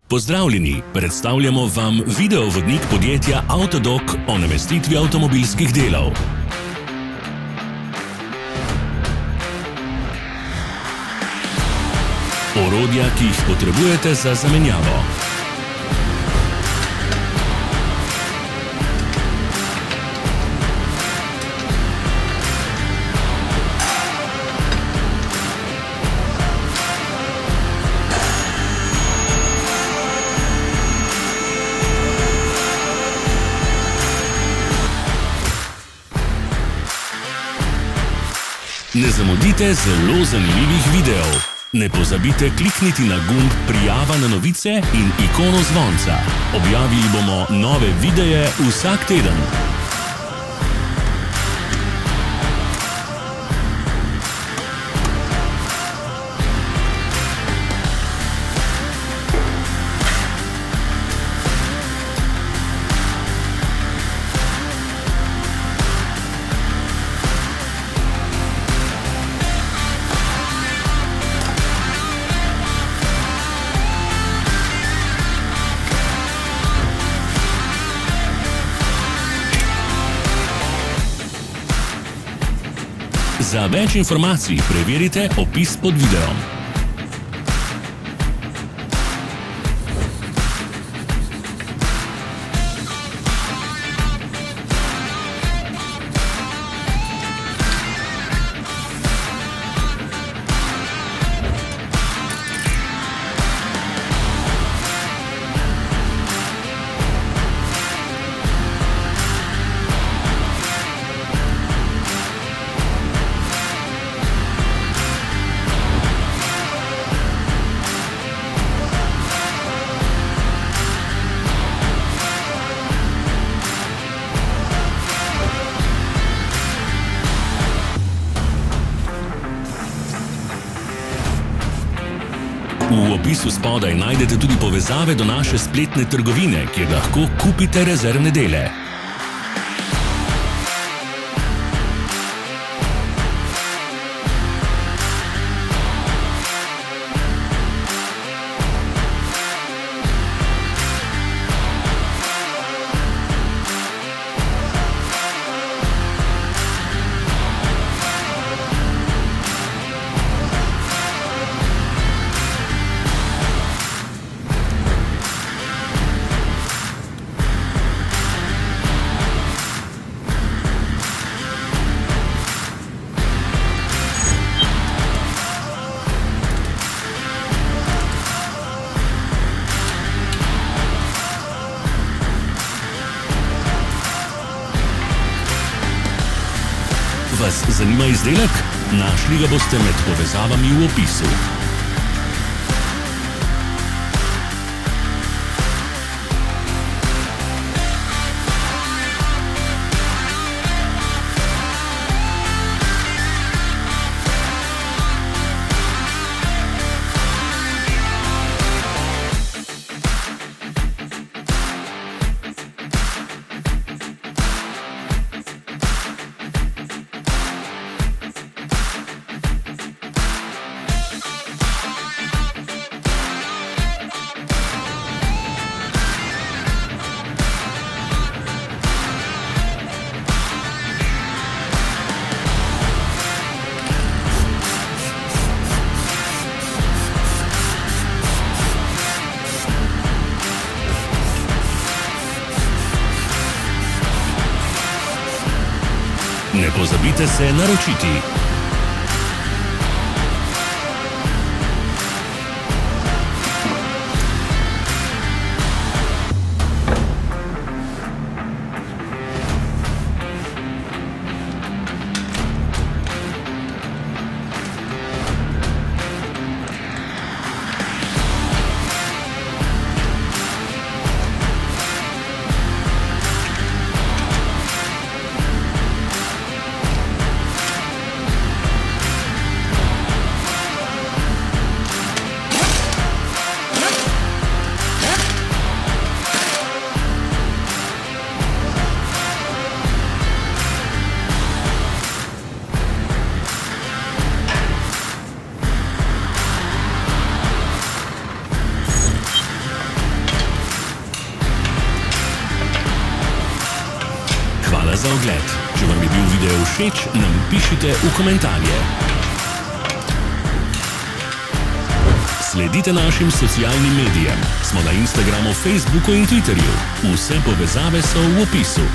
Pozdravljeni, predstavljamo vam videovodnik podjetja Avtodok o namestitvi avtomobilskih delov. Orodja, ki jih potrebujete za zamenjavo. Ne zamudite zelo zanimivih videov. Ne pozabite klikniti na gumb Prijava na novice in ikono zvonca. Objavili bomo nove videe vsak teden. Za več informacij preverite opis pod videom. V opisu spodaj najdete tudi povezave do naše spletne trgovine, kjer lahko kupite rezervne dele. Vas zanima izdelek? Našli ga boste med povezavami v opisu. Ne pozabite se naročiti. Hvala za ogled. Če vam je bil video všeč, nam pišite v komentarje. Sledite našim socialnim medijem. Smo na Instagramu, Facebooku in Twitterju. Vse povezave so v opisu.